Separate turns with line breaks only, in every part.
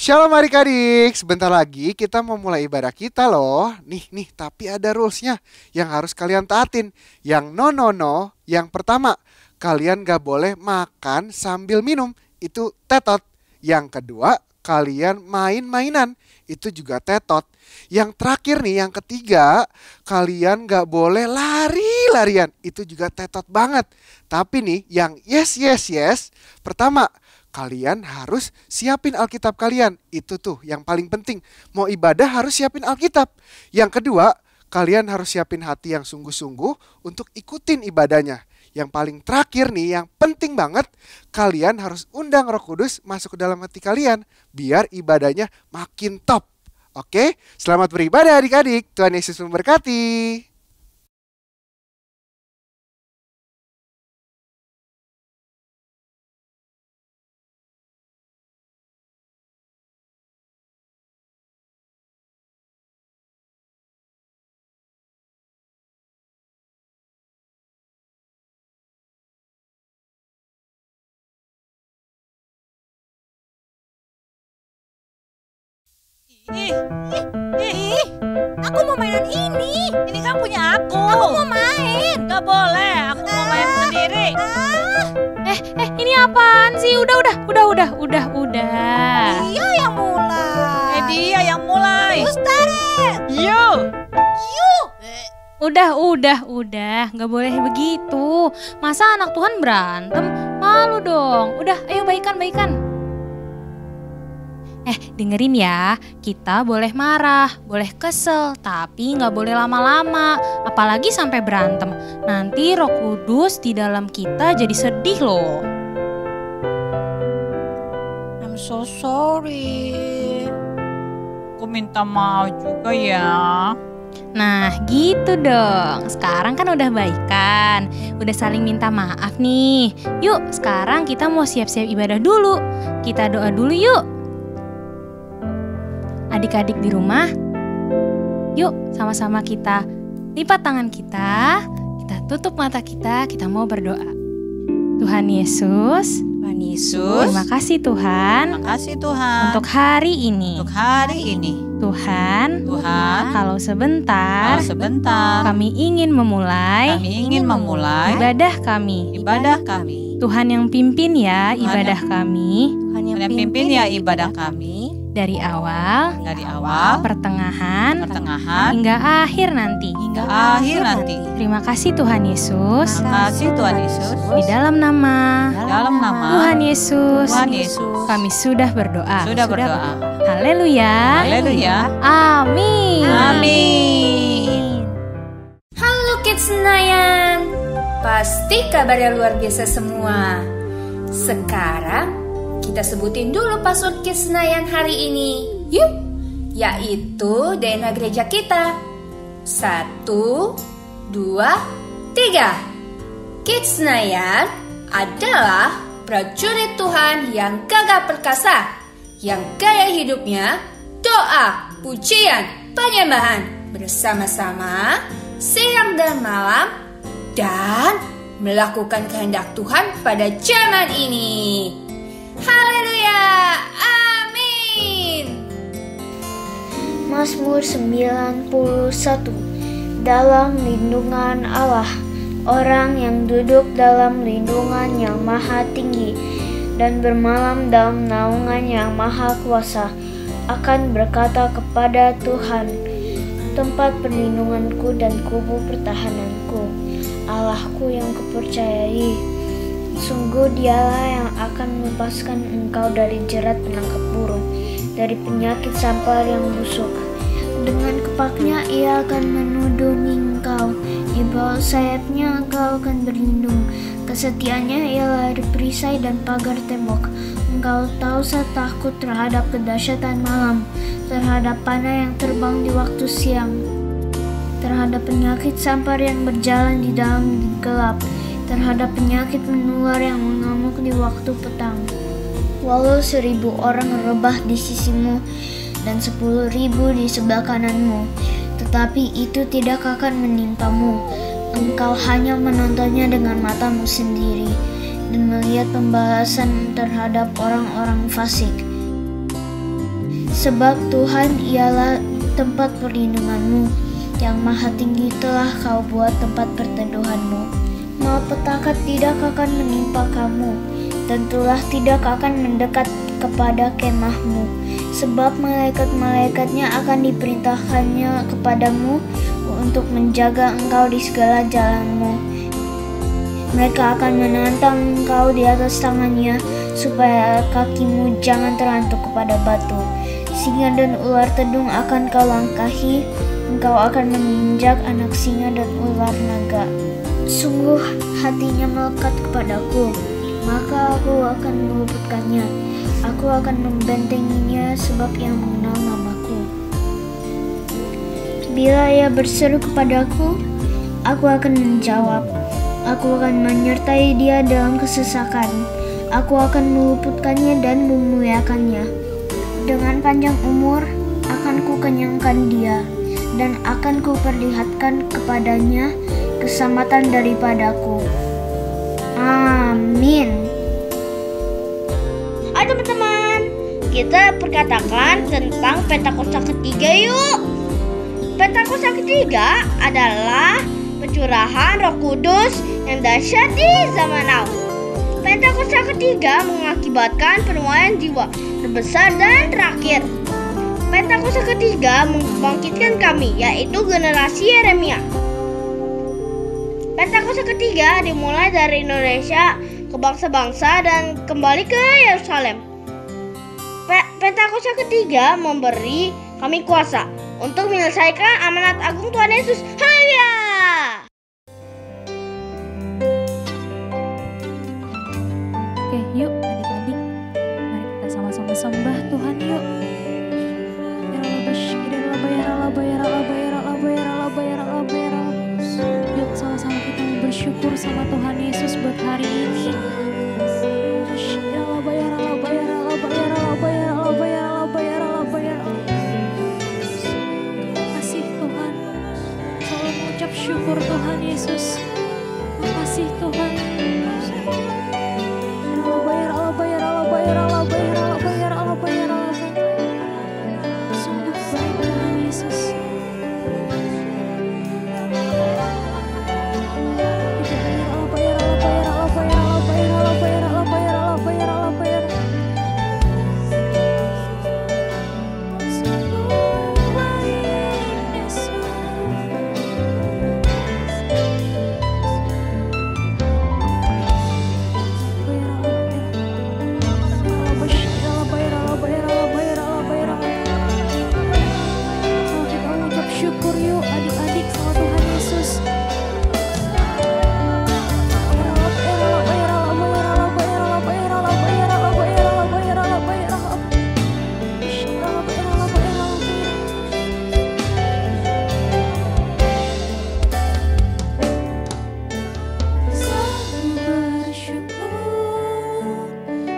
Shalom adik-adik, sebentar lagi kita mau mulai ibadah kita loh. Nih, tapi ada rulesnya yang harus kalian taatin. Yang no. Yang pertama, kalian gak boleh makan sambil minum, itu tetot. Yang kedua, kalian main-mainan, itu juga tetot. Yang terakhir nih, yang ketiga, kalian gak boleh lari-larian, itu juga tetot banget. Tapi nih, yang yes. Pertama, kalian harus siapin Alkitab kalian. Itu tuh yang paling penting. Mau ibadah harus siapin Alkitab. Yang kedua, kalian harus siapin hati yang sungguh-sungguh untuk ikutin ibadahnya. Yang paling terakhir nih, yang penting banget, kalian harus undang Roh Kudus masuk ke dalam hati kalian biar ibadahnya makin top. Oke, selamat beribadah adik-adik. Tuhan Yesus memberkati.
Ih, aku mau mainan ini.
Ini kan punya aku.
Aku mau main.
Gak boleh, aku mau main sendiri.
Ini apaan sih? Udah.
Dia yang mulai.
Dia yang mulai.
Ustaret.
Yuk.
Udah. Nggak boleh begitu. Masa anak Tuhan berantem? Malu dong. Udah, ayo baikan. Dengerin ya, kita boleh marah, boleh kesel, tapi nggak boleh lama-lama, apalagi sampai berantem. Nanti Roh Kudus di dalam kita jadi sedih loh.
I'm so sorry. Aku minta maaf juga ya.
Nah gitu dong, sekarang kan udah baikan, udah saling minta maaf nih. Yuk sekarang kita mau siap-siap ibadah dulu, kita doa dulu yuk. Adik-adik di rumah, yuk sama-sama kita lipat tangan kita tutup mata kita mau berdoa. Tuhan Yesus, terima kasih Tuhan.
Terima kasih Tuhan.
Untuk hari ini. Tuhan, kalau sebentar kami ingin memulai ibadah kami. Tuhan yang pimpin ya ibadah kami. Dari awal, pertengahan, hingga akhir nanti. Terima kasih Tuhan Yesus. Di dalam nama Tuhan Yesus, kami sudah berdoa. Haleluya. Amin.
Halo Kids Senayan, pasti kabarnya luar biasa semua. Sekarang kita sebutin dulu password Kids Senayan hari ini. Yuk, yaitu DNA gereja kita. 1, 2, 3. Kids Senayan adalah prajurit Tuhan yang gagah perkasa, yang gaya hidupnya doa, pujian, penyembahan bersama-sama siang dan malam, dan melakukan kehendak Tuhan pada zaman ini. Haleluya, amin.
Mazmur 91. Dalam lindungan Allah, orang yang duduk dalam lindungan yang maha tinggi dan bermalam dalam naungan yang maha kuasa akan berkata kepada Tuhan, tempat perlindunganku dan kubu pertahananku, Allahku yang kupercayai. Sungguh dialah yang akan melepaskan engkau dari jerat penangkap burung, dari penyakit sampar yang busuk. Dengan kepaknya ia akan menudungi engkau, di bawah sayapnya engkau akan berlindung. Kesetiaannya ialah perisai dan pagar tembok. Engkau tahu saya takut terhadap kedahsyatan malam, terhadap panah yang terbang di waktu siang, terhadap penyakit sampar yang berjalan di dalam gelap, terhadap penyakit menular yang mengamuk di waktu petang. Walau 1000 orang rebah di sisimu dan 10.000 di sebelah kananmu, tetapi itu tidak akan menimpamu. Engkau hanya menontonnya dengan matamu sendiri dan melihat pembalasan terhadap orang-orang fasik. Sebab Tuhan ialah tempat perlindunganmu, yang maha tinggi telah kau buat tempat perteduhanmu. Malapetaka tidak akan menimpa kamu, dan tulah tidak akan mendekat kepada kemahmu. Sebab malaikat-malaikatnya akan diperintahkannya kepadamu untuk menjaga engkau di segala jalanmu. Mereka akan menantang engkau di atas tangannya, supaya kakimu jangan terlantuk kepada batu. Singa dan ular tedung akan kau langkahi, engkau akan menginjak anak singa dan ular naga. Sungguh hatinya melekat kepadaku, maka aku akan meluputkannya. Aku akan membentenginya sebab ia mengenal namaku. Bila ia berseru kepadaku, aku akan menjawab. Aku akan menyertai dia dalam kesesakan. Aku akan meluputkannya dan memuliakannya. Dengan panjang umur akan kukenyangkan dia, dan akan kuperlihatkan kepadanya keselamatan daripadaku. Amin.
Ayo teman-teman, kita perkatakan tentang Pentakosta ketiga yuk. Pentakosta ketiga adalah pencurahan Roh Kudus yang dahsyat di zaman now. Pentakosta ketiga mengakibatkan penuaian jiwa terbesar dan terakhir. Pentakosta ketiga membangkitkan kami, yaitu generasi Yeremia. Pentakosta ketiga dimulai dari Indonesia ke bangsa-bangsa dan kembali ke Yerusalem. Pentakosta ketiga memberi kami kuasa untuk menyelesaikan amanat agung Tuhan Yesus. Haleluya!
Oke, yuk adik-adik, mari kita sama-sama sembah Tuhan yuk. Yuk sama-sama kita bersyukur sama Tuhan Yesus buat hari ini. Makasih Tuhan, selalu mengucap syukur Tuhan Yesus. Makasih Tuhan. Sungguh baik Tuhan Yesus. Syukur yuk adik-adik sama Tuhan Yesus.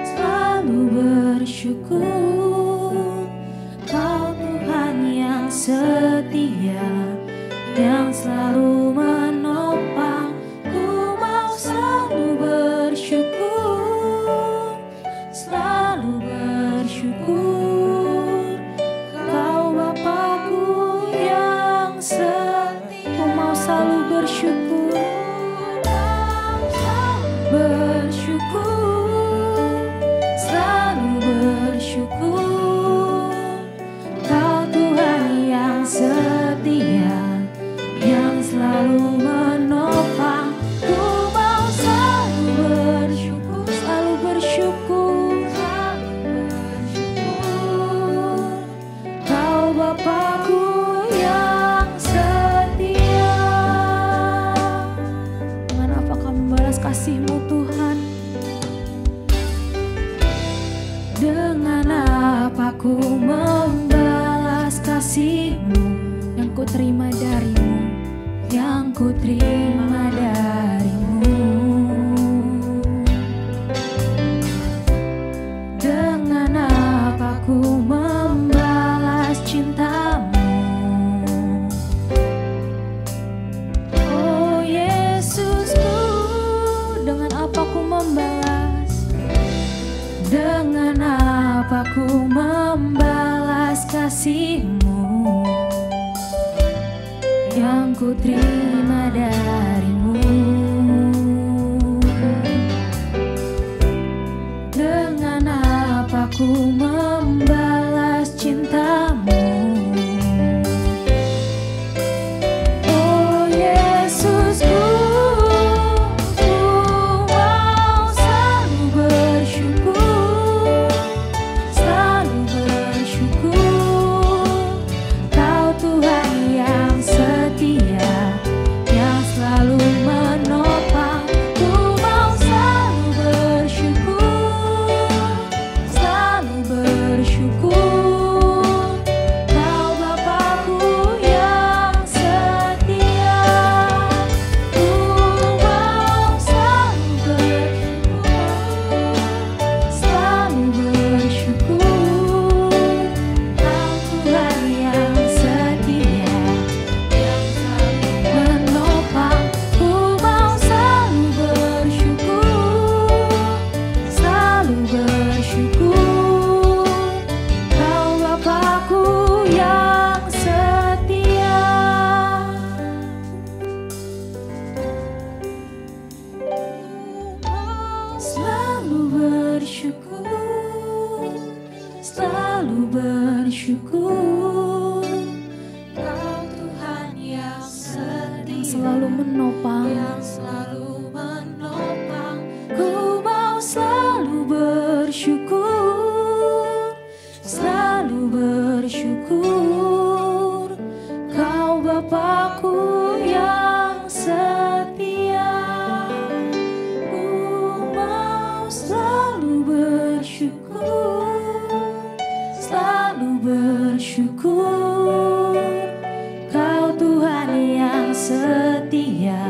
Selalu bersyukur, Kau Tuhan yang setia, yang selalu menopang. Ku mau selalu bersyukur, selalu bersyukur. Kau Bapakku yang setia. Ku mau selalu bersyukur, bersyukur, selalu bersyukur. Kau Tuhan yang setia, yang selalu menopang. Ku mau selalu bersyukur, selalu bersyukur, selalu bersyukur. Kau Bapakku yang setia. Dengan apa kau membalas kasih-Mu Tuhan? Dengan apa ku membalas kasih-Mu yang ku terima dari-Mu, yang ku terima dari-Mu? Dengan apa ku membalas cinta-Mu? Oh Yesusku, dengan apa ku membalas? Dengan apa ku membalas yang ku terima darimu. Dengan apa ku membalas cintamu? Oh Yesusku, ku mau selalu bersyukur, selalu bersyukur. Kau Tuhan yang setia, yang selalu menopang. Ku mau selalu bersyukur, selalu bersyukur. Kau Bapakku yang setia. Ku mau selalu bersyukur, selalu bersyukur. Kau Tuhan yang setia, yang selalu menopang. Ku mau selalu bersyukur, selalu bersyukur. Kau Bapakku yang setia. Selalu bersyukur, selalu bersyukur. Kau Tuhan yang setia, selalu menopang, yang selalu menopang. Ku mau selalu bersyukur, selalu bersyukur. Kau Bapakku yang setia. Ku mau selalu bersyukur, selalu bersyukur. Kau Tuhan yang setia,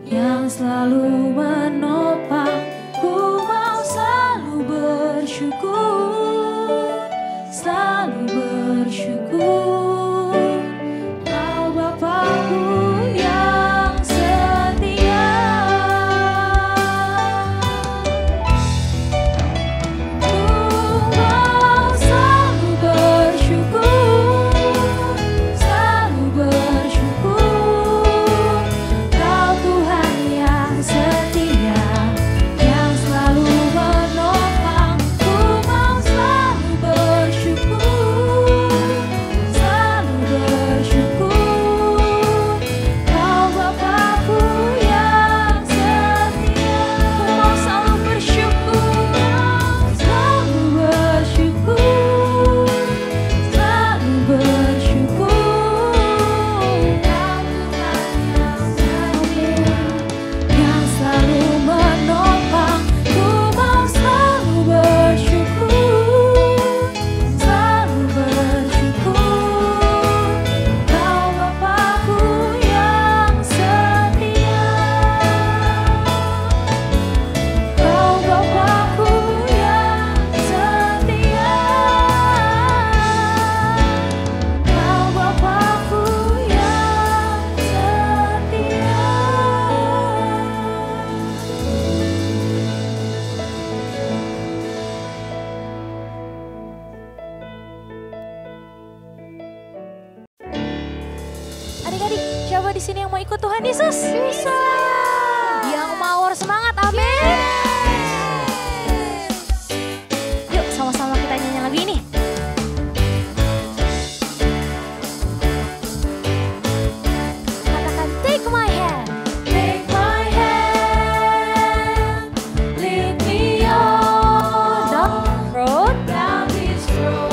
yang selalu menopang. Ku mau selalu bersyukur, selalu bersyukur. Kau Bapakku yang setia. Ku mau selalu bersyukur, selalu bersyukur. Kau Tuhan yang setia, yang selalu menopang. Ku mau selalu bersyukur, selalu bersyukur. Kau Bapakku yang setia. Ku mau selalu bersyukur, selalu bersyukur, selalu bersyukur. Kau Tuhan yang setia, yang selalu menopang. Ku mau selalu bersyukur, selalu bersyukur. Kau Bapakku yang setia. Kau Bapakku yang setia. Kau Bapakku yang setia.
Adik-adik, siapa di sini yang mau ikut Tuhan Yesus? Bisa. Yang mau semangat, amin. Yuk sama-sama kita nyanyi lagi nih. Katakan take my hand. Take my hand. Lead me on down road. Down this road.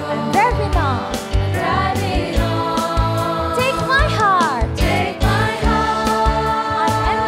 I'm driving on. Driving on. Take my heart. Take my heart. I am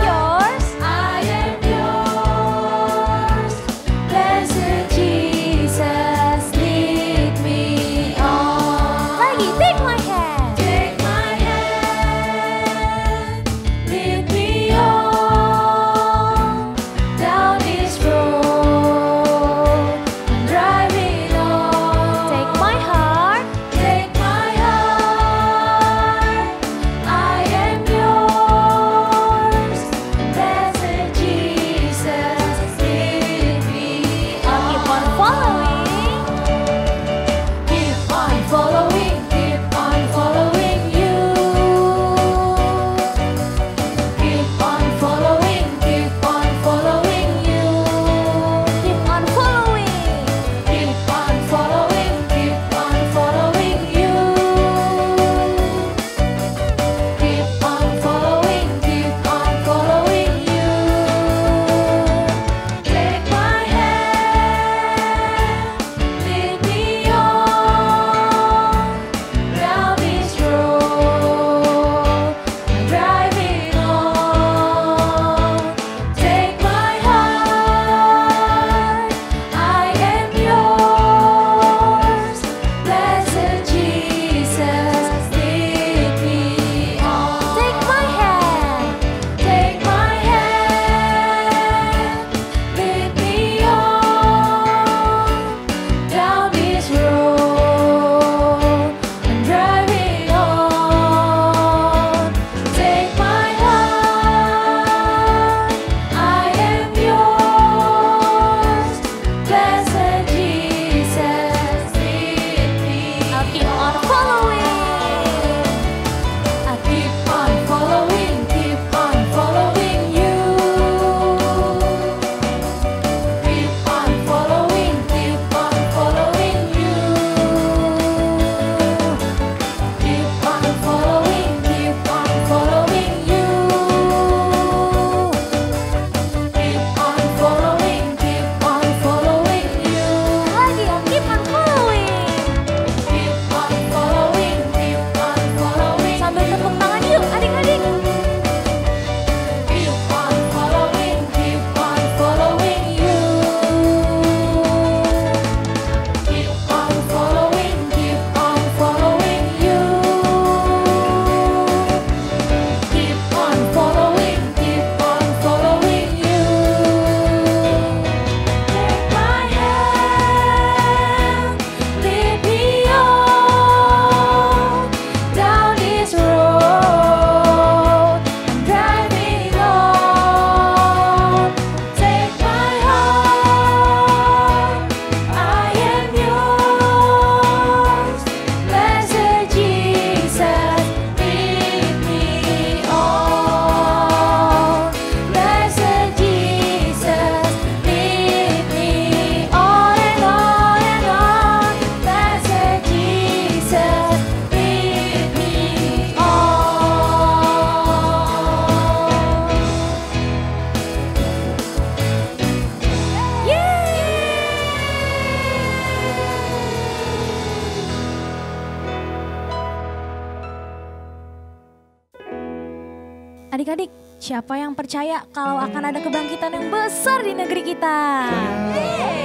Adik-adik, siapa yang percaya kalau akan ada kebangkitan yang besar di negeri kita?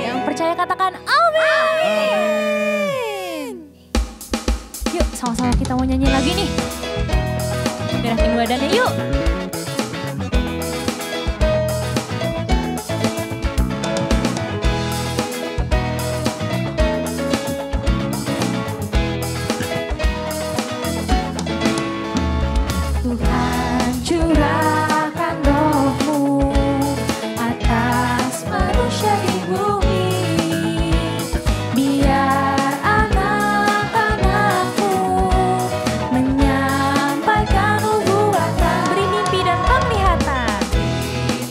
Yang percaya katakan amin. Yuk sama-sama kita mau nyanyi lagi nih. Gerakin badannya yuk.
Tuhan curahkan roh-Mu atas manusia di bumi, biar anak-anak-Mu menyampaikan nubuatan,
Beri mimpi dan penglihatan.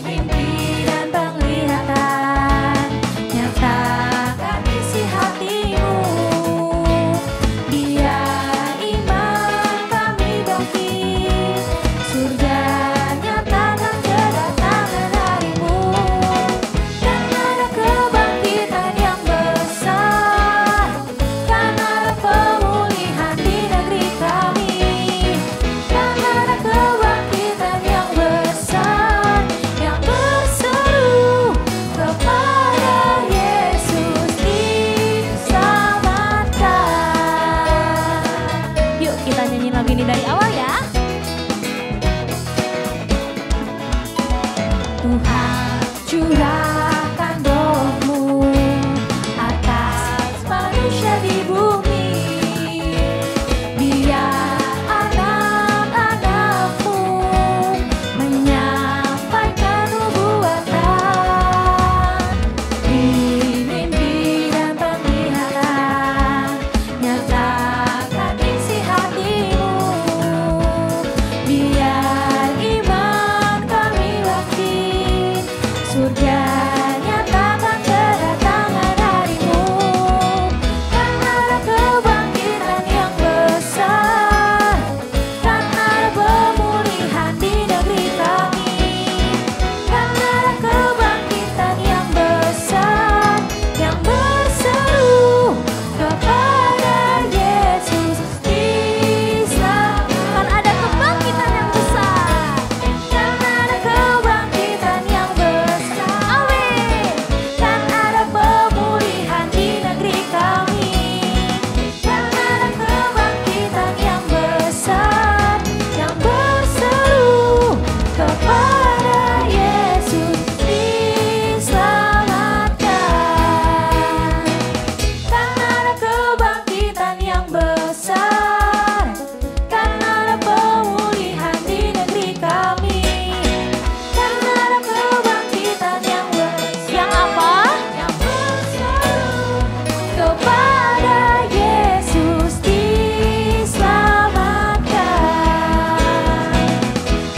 mimpi dan penglihatan, nyatakan isi hati-Mu, biar iman kami bangkit, surga nyatakan kedatangan hari-Mu. Kan ada kebangkitan yang besar, kan ada pemulihan di negeri kami, kan ada kebangkitan yang besar, yang berseru kepada Yesus diselamatkan.
Yuk kita nyanyi lagu ini dari awal ya.
Tuhan curahkan roh-Mu atas manusia di bumi, biar anak-anak-Mu menyampaikan nubuatan, beri mimpi dan penglihatan, nyatakan isi hati-Mu, biar iman kami bangkit, surga nyatakan kedatangan hari-Mu. Kan ada kebangkitan yang besar, kan ada pemulihan di negeri kami, kan ada kebangkitan yang besar, yang berseru kepada Yesus diselamatkan.
Kan ada kebangkitan yang besar.
Kan ada kebangkitan yang besar, amin. Kan ada pemulihan di negeri kami, kan ada kebangkitan yang besar, yang berseru kepada Yesus diselamatkan. Kan ada kebangkitan yang besar, kan ada pemulihan di negeri kami, kan ada kebangkitan yang besar.
Yang apa?
Yang berseru kepada Yesus diselamatkan.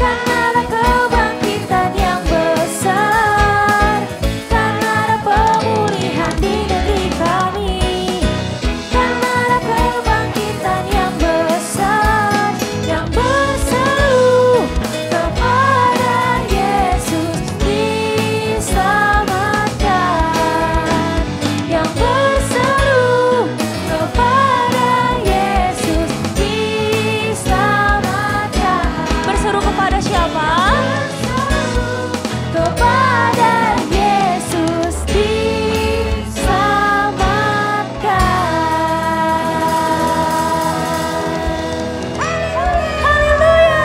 Kan ada kebangkitan yang besar, kan ada pemulihan di negeri kami, kan ada kebangkitan yang besar, yang berseru kepada Yesus diselamatkan, yang berseru kepada Yesus diselamatkan.
Berseru kepada siapa?
Kepada Yesus diselamatkan. Haleluya.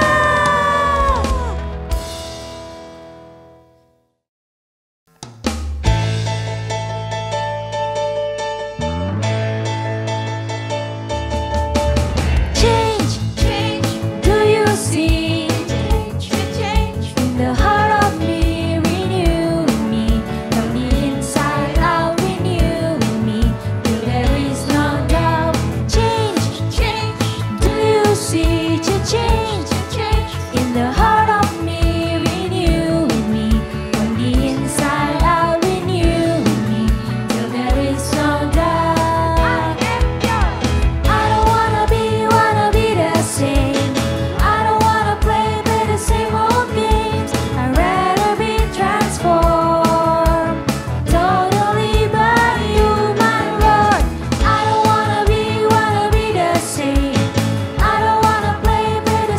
Change, change, do you see? Change, in the heart of me, renew me from the inside out, renew me till there is no doubt. Change, change, do you see? Change, in the heart of me, renew me from the inside out, renew me till there is no doubt. I don't wanna be the same. I don't wanna play the same old games. I'd rather be transformed totally by you, my Lord. I don't wanna be the same. I don't wanna play the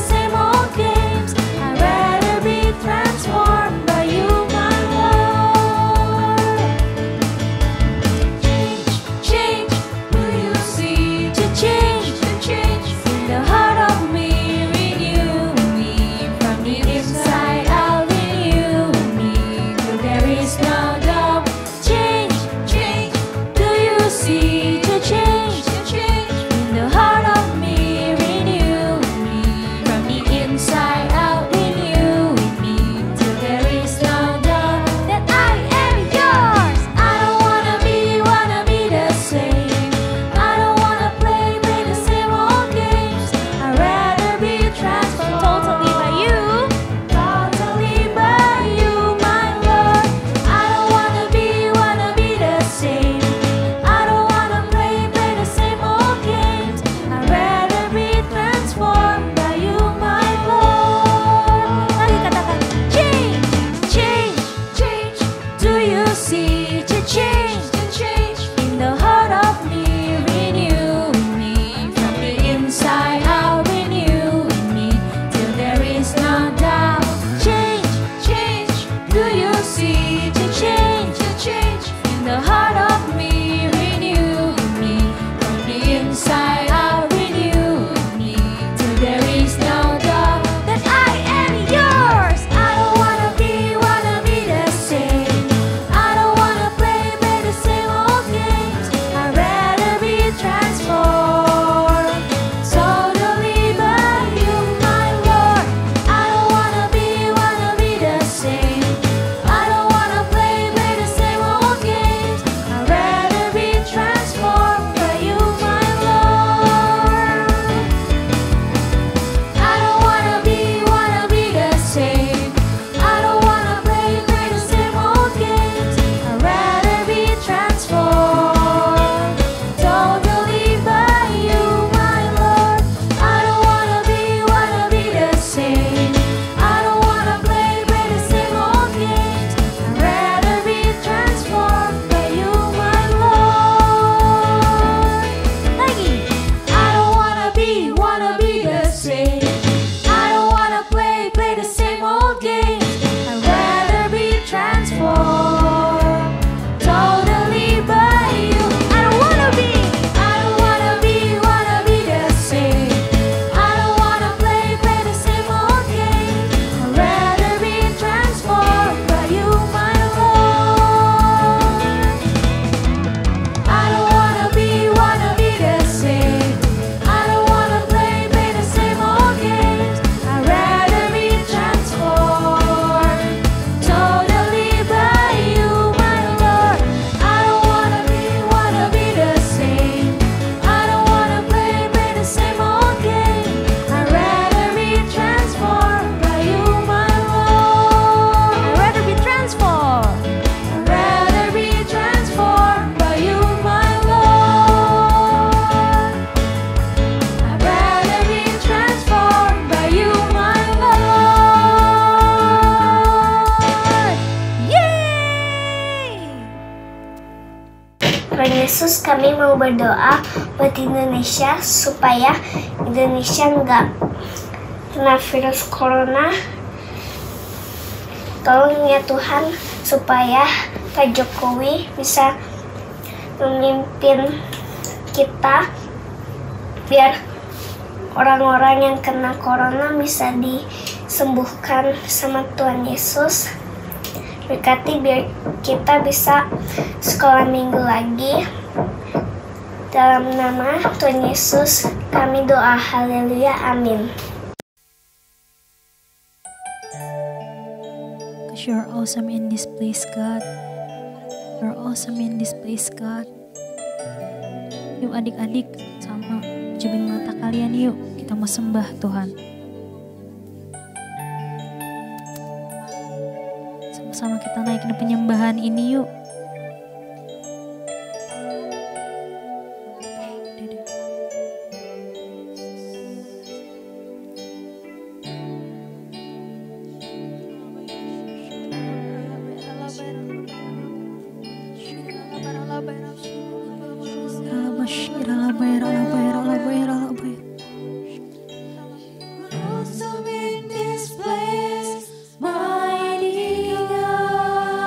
Yesus, kami mau berdoa buat Indonesia supaya Indonesia nggak kena virus corona. Tolong ya Tuhan, supaya Pak Jokowi bisa memimpin kita biar orang-orang yang kena corona bisa disembuhkan sama Tuhan Yesus. Berkati biar kita bisa sekolah minggu lagi. Dalam nama Tuhan Yesus kami doa, haleluya, amin.
Because you're awesome in this place, God. You're awesome in this place, God. Yuk adik-adik, sama jebin mata kalian yuk. Kita mau sembah Tuhan. Sama-sama kita naikin penyembahan ini yuk.
Awesome in this place, mighty God.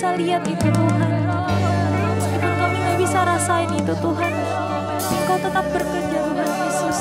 bisa lihat itu Tuhan. Meskipun kami gak bisa rasain itu Tuhan, Engkau tetap bekerja Tuhan Yesus.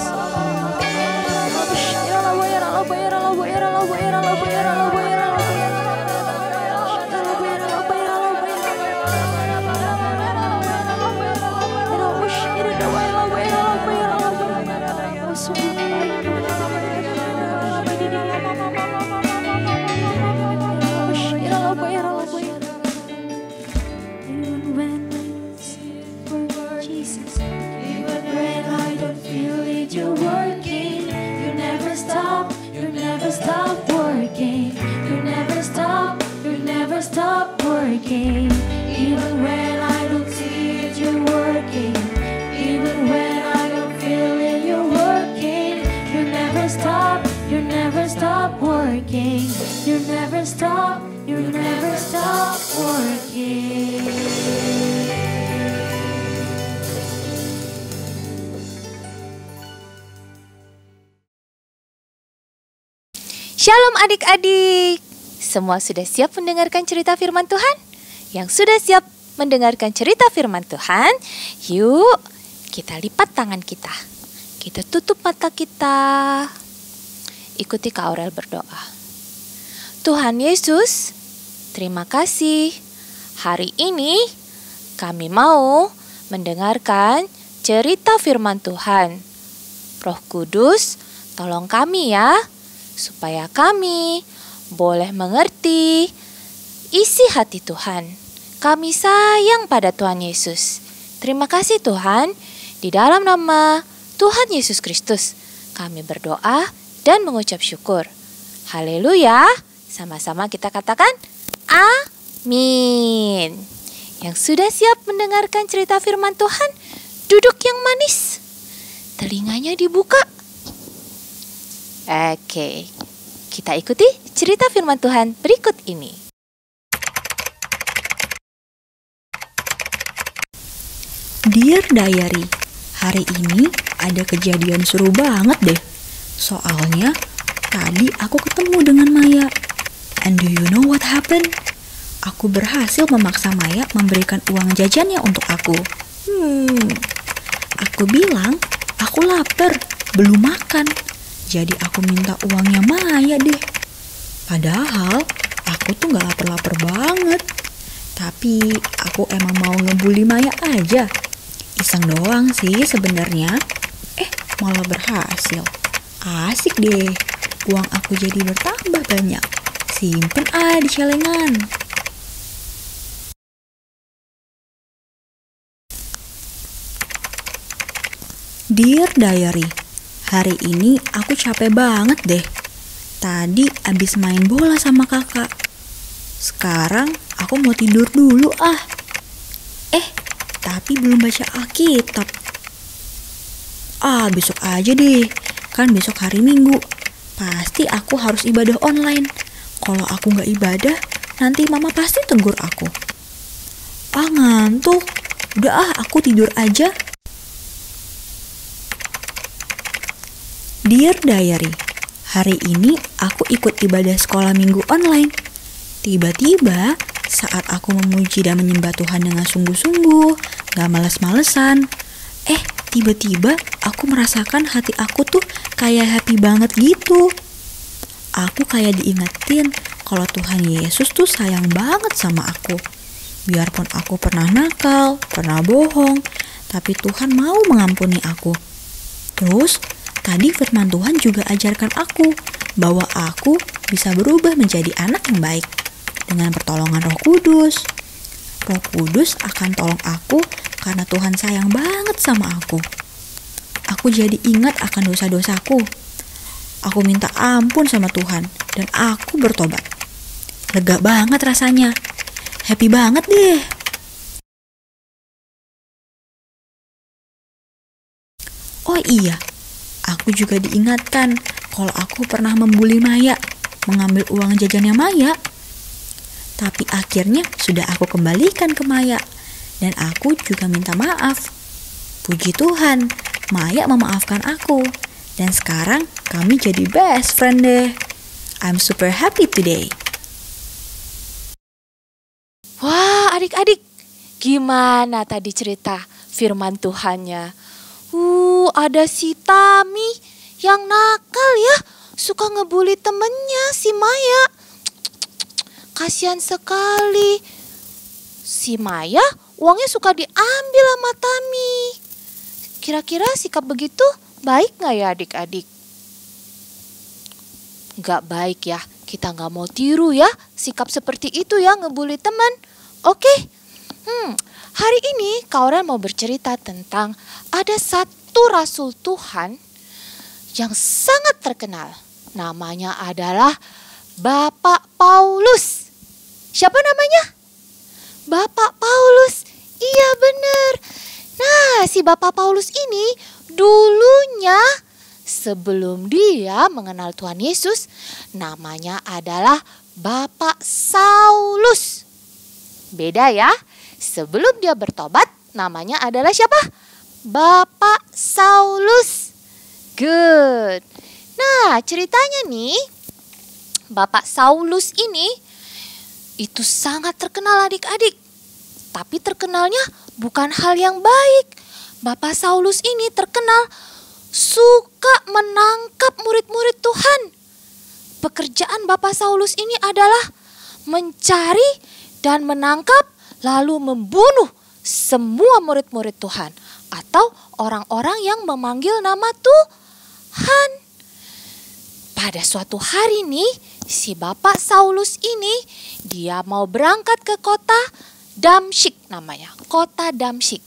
Shalom adik-adik. Semua sudah siap mendengarkan cerita firman Tuhan? Yang sudah siap mendengarkan cerita firman Tuhan, yuk kita lipat tangan kita. Kita tutup mata kita. Ikuti Kak Aurel berdoa. Tuhan Yesus, terima kasih. Hari ini kami mau mendengarkan cerita firman Tuhan. Roh Kudus, tolong kami ya, supaya kami boleh mengerti isi hati Tuhan. Kami sayang pada Tuhan Yesus. Terima kasih Tuhan, di dalam nama Tuhan Yesus Kristus kami berdoa dan mengucap syukur. Haleluya. Sama-sama kita katakan amin. Yang sudah siap mendengarkan cerita firman Tuhan, duduk yang manis, telinganya dibuka. Oke, kita ikuti cerita firman Tuhan berikut ini.
Dear Diary, hari ini ada kejadian seru banget deh. Soalnya tadi aku ketemu dengan Maya. And do you know what happened? Aku berhasil memaksa Maya memberikan uang jajannya untuk aku. Aku bilang aku lapar, belum makan. Jadi aku minta uangnya Maya deh. Padahal aku tuh gak lapar-lapar banget. Tapi aku emang mau ngebully Maya aja. Iseng doang sih sebenarnya. Malah berhasil. Asik deh. Uang aku jadi bertambah banyak. Simpen di celengan. Dear Diary, hari ini aku capek banget deh. Tadi abis main bola sama kakak. Sekarang aku mau tidur dulu tapi belum baca Alkitab. Besok aja deh. Kan besok hari Minggu. Pasti aku harus ibadah online. Kalau aku gak ibadah, nanti mama pasti tegur aku. Ngantuk. Udah aku tidur aja. Dear Diary, hari ini aku ikut ibadah sekolah minggu online. Tiba-tiba saat aku memuji dan menyembah Tuhan dengan sungguh-sungguh, gak males-malesan, tiba-tiba aku merasakan hati aku tuh kayak happy banget gitu. Aku kayak diingetin kalau Tuhan Yesus tuh sayang banget sama aku. Biarpun aku pernah nakal, pernah bohong, tapi Tuhan mau mengampuni aku. Terus tadi firman Tuhan juga ajarkan aku bahwa aku bisa berubah menjadi anak yang baik dengan pertolongan Roh Kudus. Roh Kudus akan tolong aku karena Tuhan sayang banget sama aku. Aku jadi ingat akan dosa-dosaku. Aku minta ampun sama Tuhan dan aku bertobat. Lega banget rasanya. Happy banget deh. Oh iya, aku juga diingatkan kalau aku pernah membuli Maya, mengambil uang jajannya Maya. Tapi akhirnya sudah aku kembalikan ke Maya. Dan aku juga minta maaf. Puji Tuhan, Maya memaafkan aku. Dan sekarang kami jadi best friend deh. I'm super happy today.
Wah, adik-adik, gimana tadi cerita firman Tuhannya? Ada si Tami yang nakal ya, suka ngebully temennya si Maya. Kasihan sekali. Si Maya uangnya suka diambil sama Tami. Kira-kira sikap begitu baik gak ya adik-adik? Gak baik ya, kita gak mau tiru ya sikap seperti itu ya, ngebully teman. Oke, hari ini Kauren mau bercerita tentang ada satu rasul Tuhan yang sangat terkenal. Namanya adalah Bapak Paulus. Siapa namanya? Bapak Paulus. Iya benar. Nah, si Bapak Paulus ini dulunya sebelum dia mengenal Tuhan Yesus, namanya adalah Bapak Saulus. Beda ya. Sebelum dia bertobat, namanya adalah siapa? Bapak Saulus. Good. Nah, ceritanya nih, Bapak Saulus ini itu sangat terkenal adik-adik. Tapi terkenalnya bukan hal yang baik. Bapak Saulus ini terkenal suka menangkap murid-murid Tuhan. Pekerjaan Bapak Saulus ini adalah mencari dan menangkap lalu membunuh semua murid-murid Tuhan atau orang-orang yang memanggil nama Tuhan. Pada suatu hari nih, si Bapak Saulus ini dia mau berangkat ke kota Damsyik namanya, kota Damsyik.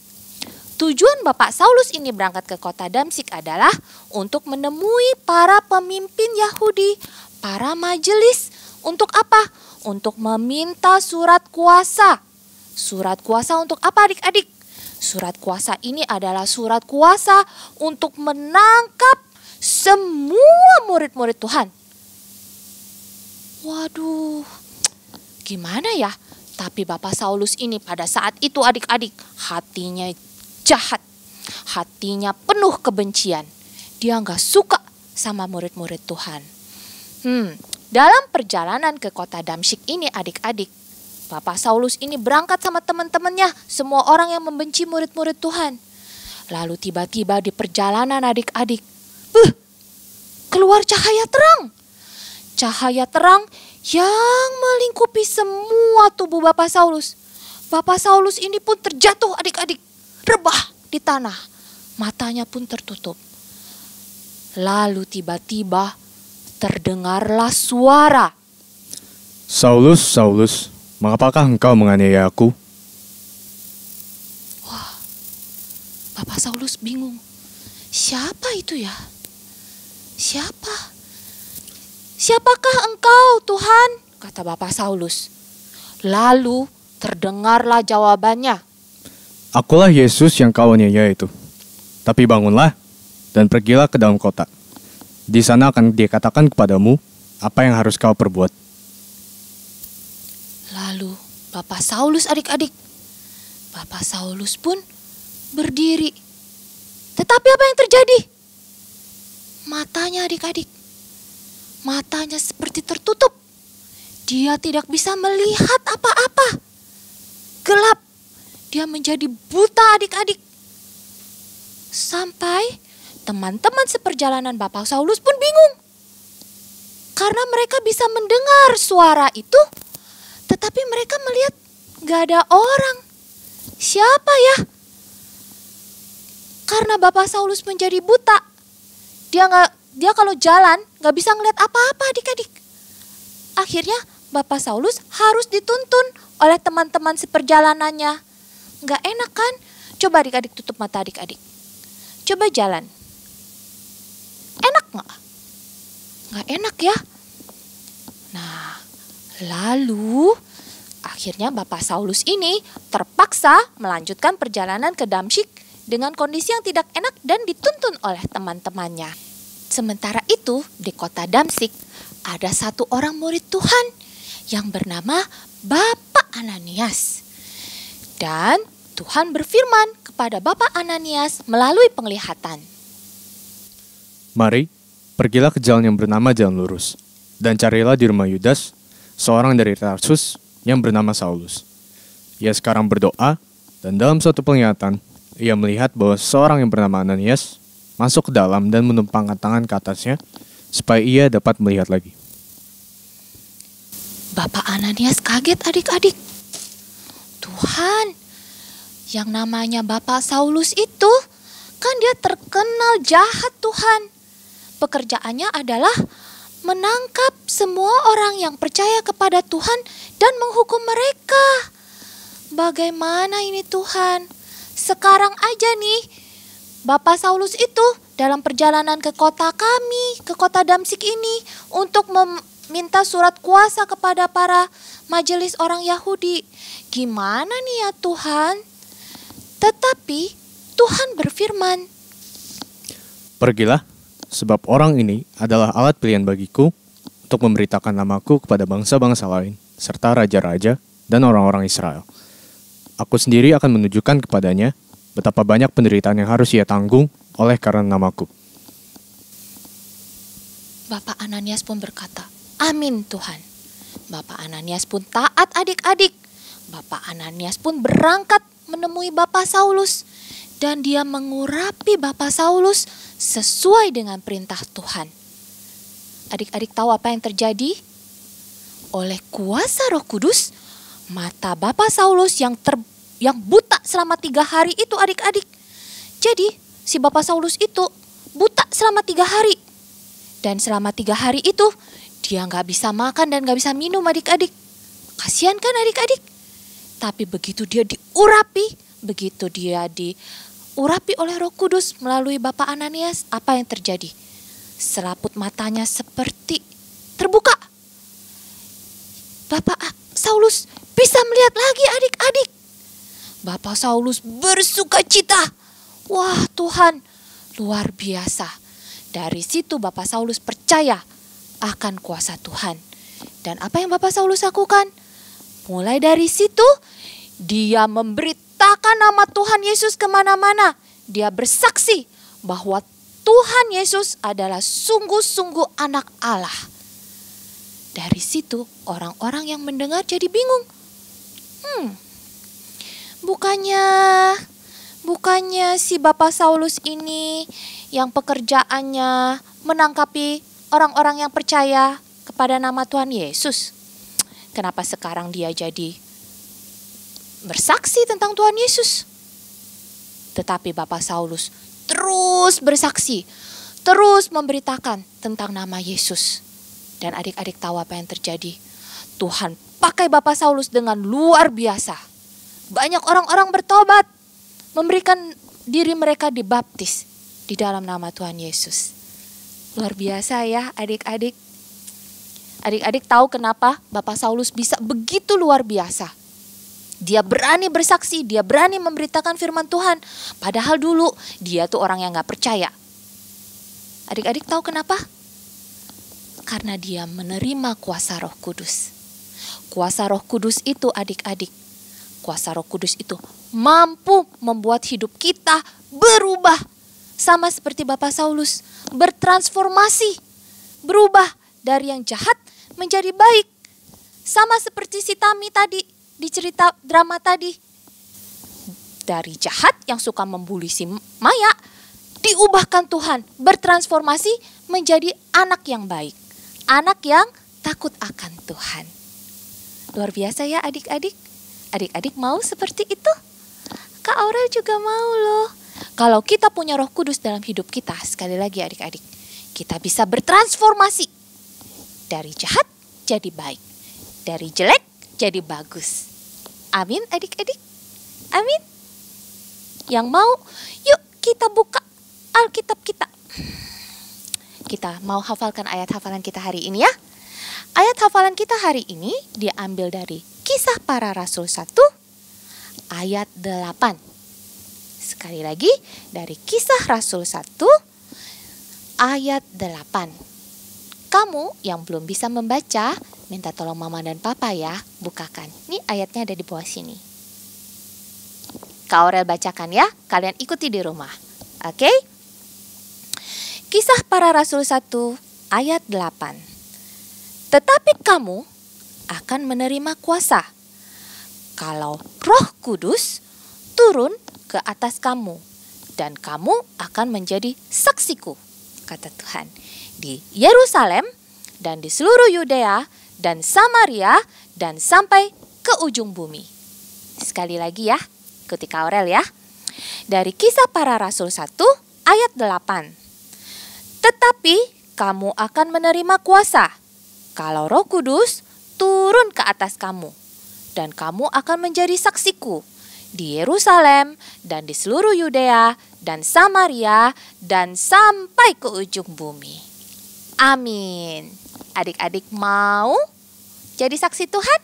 Tujuan Bapak Saulus ini berangkat ke kota Damsyik adalah untuk menemui para pemimpin Yahudi, para majelis. Untuk apa? Untuk meminta surat kuasa. Surat kuasa untuk apa adik-adik? Surat kuasa ini adalah surat kuasa untuk menangkap semua murid-murid Tuhan. Waduh, gimana ya? Tapi Bapak Saulus ini pada saat itu adik-adik hatinya jahat. Hatinya penuh kebencian. Dia gak suka sama murid-murid Tuhan. Dalam perjalanan ke kota Damsyik ini adik-adik, Bapak Saulus ini berangkat sama teman-temannya, semua orang yang membenci murid-murid Tuhan. Lalu tiba-tiba di perjalanan adik-adik, keluar cahaya terang. Cahaya terang yang melingkupi semua tubuh Bapak Saulus. Bapak Saulus ini pun terjatuh adik-adik, rebah di tanah. Matanya pun tertutup. Lalu tiba-tiba terdengarlah suara.
Saulus, Saulus, mengapakah engkau menganiaya aku?
Wah, Bapak Saulus bingung. Siapa itu ya? Siapa? Siapakah engkau Tuhan? Kata Bapak Saulus. Lalu terdengarlah jawabannya.
Akulah Yesus yang kau aniaya itu. Tapi bangunlah dan pergilah ke dalam kota. Di sana akan dikatakan kepadamu apa yang harus kau perbuat.
Lalu Bapak Saulus adik-adik. Bapak Saulus pun berdiri. Tetapi apa yang terjadi? Matanya adik-adik. Matanya seperti tertutup. Dia tidak bisa melihat apa-apa. Gelap. Dia menjadi buta adik-adik. Sampai teman-teman seperjalanan Bapak Saulus pun bingung. Karena mereka bisa mendengar suara itu, tetapi mereka melihat gak ada orang. Siapa ya? Karena Bapak Saulus menjadi buta, dia kalau jalan gak bisa ngeliat apa-apa adik-adik. Akhirnya Bapak Saulus harus dituntun oleh teman-teman seperjalanannya. Gak enak kan? Coba adik-adik tutup mata adik-adik. Coba jalan. Enak gak? Gak enak ya? Nah, lalu akhirnya Bapak Saulus ini terpaksa melanjutkan perjalanan ke Damsyik dengan kondisi yang tidak enak dan dituntun oleh teman-temannya. Sementara itu di kota Damsyik ada satu orang murid Tuhan yang bernama Bapak Ananias. Dan Tuhan berfirman kepada Bapak Ananias melalui penglihatan.
Mari, pergilah ke jalan yang bernama Jalan Lurus, dan carilah di rumah Yudas, seorang dari Tarsus yang bernama Saulus. Ia sekarang berdoa, dan dalam suatu penglihatan, ia melihat bahwa seorang yang bernama Ananias masuk ke dalam dan menumpangkan tangan ke atasnya, supaya ia dapat melihat lagi.
Bapak Ananias kaget adik-adik. Tuhan, yang namanya Bapak Saulus itu, kan dia terkenal jahat Tuhan. Pekerjaannya adalah menangkap semua orang yang percaya kepada Tuhan dan menghukum mereka. Bagaimana ini Tuhan? Sekarang aja nih, Bapak Saulus itu dalam perjalanan ke kota kami, ke kota Damsik ini, untuk meminta surat kuasa kepada para majelis orang Yahudi. Gimana nih ya Tuhan? Tetapi Tuhan berfirman,
Pergilah, sebab orang ini adalah alat pilihan bagiku untuk memberitakan namaku kepada bangsa-bangsa lain, serta raja-raja dan orang-orang Israel. Aku sendiri akan menunjukkan kepadanya betapa banyak penderitaan yang harus ia tanggung oleh karena namaku.
Bapak Ananias pun berkata, amin Tuhan. Bapak Ananias pun taat adik-adik. Bapak Ananias pun berangkat menemui Bapak Saulus. Dan dia mengurapi Bapak Saulus sesuai dengan perintah Tuhan. Adik-adik tahu apa yang terjadi? Oleh kuasa Roh Kudus, mata Bapak Saulus yang buta selama 3 hari itu adik-adik. Jadi si Bapak Saulus itu buta selama 3 hari. Dan selama 3 hari itu dia gak bisa makan dan gak bisa minum adik-adik. Kasihan kan adik-adik? Tapi begitu dia diurapi, begitu dia diurapi oleh Roh Kudus melalui Bapak Ananias, apa yang terjadi? Selaput matanya seperti terbuka. Bapak Saulus bisa melihat lagi adik-adik. Bapak Saulus bersuka cita. Wah Tuhan, luar biasa. Dari situ Bapak Saulus percaya akan kuasa Tuhan. Dan apa yang Bapak Saulus lakukan? Mulai dari situ, dia memberitakan nama Tuhan Yesus kemana-mana. Dia bersaksi bahwa Tuhan Yesus adalah sungguh-sungguh anak Allah. Dari situ, orang-orang yang mendengar jadi bingung. Bukannya si Bapak Saulus ini yang pekerjaannya menangkapi orang-orang yang percaya kepada nama Tuhan Yesus. Kenapa sekarang dia jadi bersaksi tentang Tuhan Yesus? Tetapi Bapak Saulus terus bersaksi, terus memberitakan tentang nama Yesus. Dan adik-adik tahu apa yang terjadi? Tuhan pakai Bapak Saulus dengan luar biasa. Banyak orang-orang bertobat, memberikan diri mereka dibaptis di dalam nama Tuhan Yesus. Luar biasa ya adik-adik. Adik-adik tahu kenapa Bapak Saulus bisa begitu luar biasa. Dia berani bersaksi, dia berani memberitakan firman Tuhan. Padahal dulu dia tuh orang yang gak percaya. Adik-adik tahu kenapa? Karena dia menerima kuasa Roh Kudus. Kuasa Roh Kudus itu adik-adik, kuasa Roh Kudus itu mampu membuat hidup kita berubah. Sama seperti Bapak Saulus, bertransformasi, berubah dari yang jahat menjadi baik. Sama seperti si Tami tadi di cerita drama tadi. Dari jahat yang suka membuli si Maya, diubahkan Tuhan, bertransformasi menjadi anak yang baik. Anak yang takut akan Tuhan. Luar biasa ya adik-adik. Adik-adik mau seperti itu? Kak Aurel juga mau loh. Kalau kita punya Roh Kudus dalam hidup kita, sekali lagi adik-adik, kita bisa bertransformasi. Dari jahat jadi baik. Dari jelek jadi bagus. Amin adik-adik. Amin. Yang mau, yuk kita buka Alkitab kita. Kita mau hafalkan ayat hafalan kita hari ini ya. Ayat hafalan kita hari ini diambil dari Kisah Para Rasul 1 ayat 8. Sekali lagi dari Kisah Rasul 1 ayat 8. Kamu yang belum bisa membaca, minta tolong mama dan papa ya, bukakan. Nih ayatnya ada di bawah sini. Kak Aurel bacakan ya, kalian ikuti di rumah. Oke? Kisah Para Rasul 1 ayat 8. Tetapi kamu akan menerima kuasa kalau Roh Kudus turun ke atas kamu dan kamu akan menjadi saksiku, kata Tuhan, di Yerusalem dan di seluruh Yudea dan Samaria dan sampai ke ujung bumi. Sekali lagi ya, ikuti Kak Aurel ya. Dari Kisah Para Rasul 1 ayat 8. Tetapi kamu akan menerima kuasa kalau Roh Kudus turun ke atas kamu, dan kamu akan menjadi saksiku di Yerusalem dan di seluruh Yudea dan Samaria dan sampai ke ujung bumi. Amin. Adik-adik mau jadi saksi Tuhan?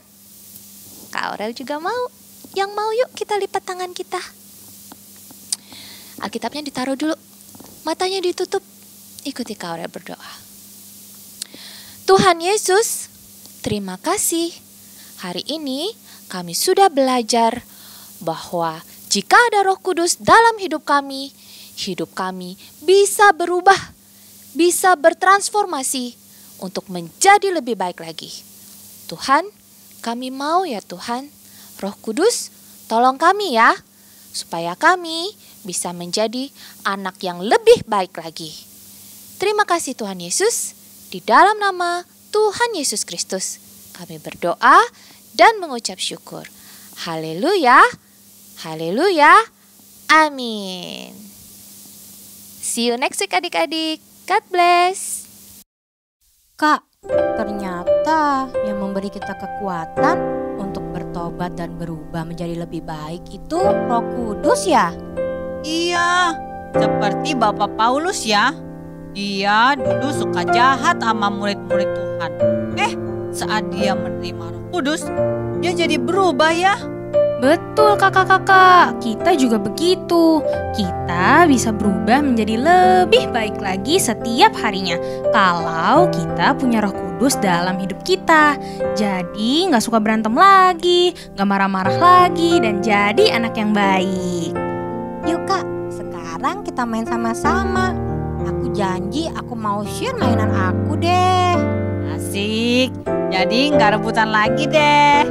Kak Aurel juga mau. Yang mau yuk kita lipat tangan kita. Alkitabnya ditaruh dulu, matanya ditutup. Ikuti Kak Aurel berdoa. Tuhan Yesus, terima kasih. Hari ini kami sudah belajar bahwa jika ada Roh Kudus dalam hidup kami bisa berubah, bisa bertransformasi untuk menjadi lebih baik lagi. Tuhan, kami mau ya Tuhan, Roh Kudus tolong kami ya, supaya kami bisa menjadi anak yang lebih baik lagi. Terima kasih Tuhan Yesus, di dalam nama Tuhan Yesus Kristus kami berdoa dan mengucap syukur. Haleluya, haleluya, amin. See you next week adik-adik. God bless.
Kak, ternyata yang memberi kita kekuatan untuk bertobat dan berubah menjadi lebih baik itu Roh Kudus ya?
Iya, seperti Bapak Paulus ya. Dia dulu suka jahat sama murid-murid Tuhan. Saat dia menerima Roh Kudus, dia jadi berubah ya.
Betul kakak-kakak, kita juga begitu. Kita bisa berubah menjadi lebih baik lagi setiap harinya kalau kita punya Roh Kudus dalam hidup kita. Jadi gak suka berantem lagi, gak marah-marah lagi, dan jadi anak yang baik.
Yuk Kak, sekarang kita main sama-sama. Aku janji aku mau share mainan aku deh.
Asik, jadi gak rebutan lagi deh.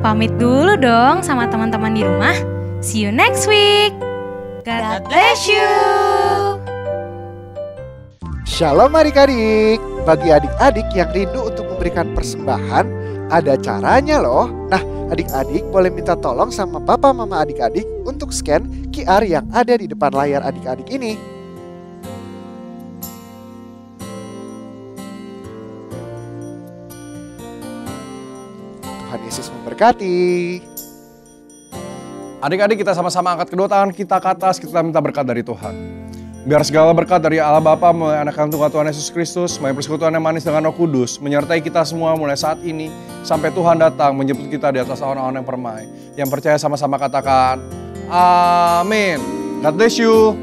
Pamit dulu dong sama teman-teman di rumah. See you next week. God bless you.
Shalom adik-adik. Bagi adik-adik yang rindu untuk memberikan persembahan, ada caranya loh. Nah, adik-adik boleh minta tolong sama papa mama adik-adik untuk scan QR yang ada di depan layar adik-adik ini. Tuhan Yesus memberkati.
Adik-adik, kita sama-sama angkat kedua tangan kita ke atas, kita minta berkat dari Tuhan. Biar segala berkat dari Allah Bapa, melalui anak kandung Tuhan Yesus Kristus, melalui persekutuan yang manis dengan Roh Kudus, menyertai kita semua mulai saat ini, sampai Tuhan datang menjemput kita di atas awan-awan yang permai. Yang percaya sama-sama katakan, amin. God bless you.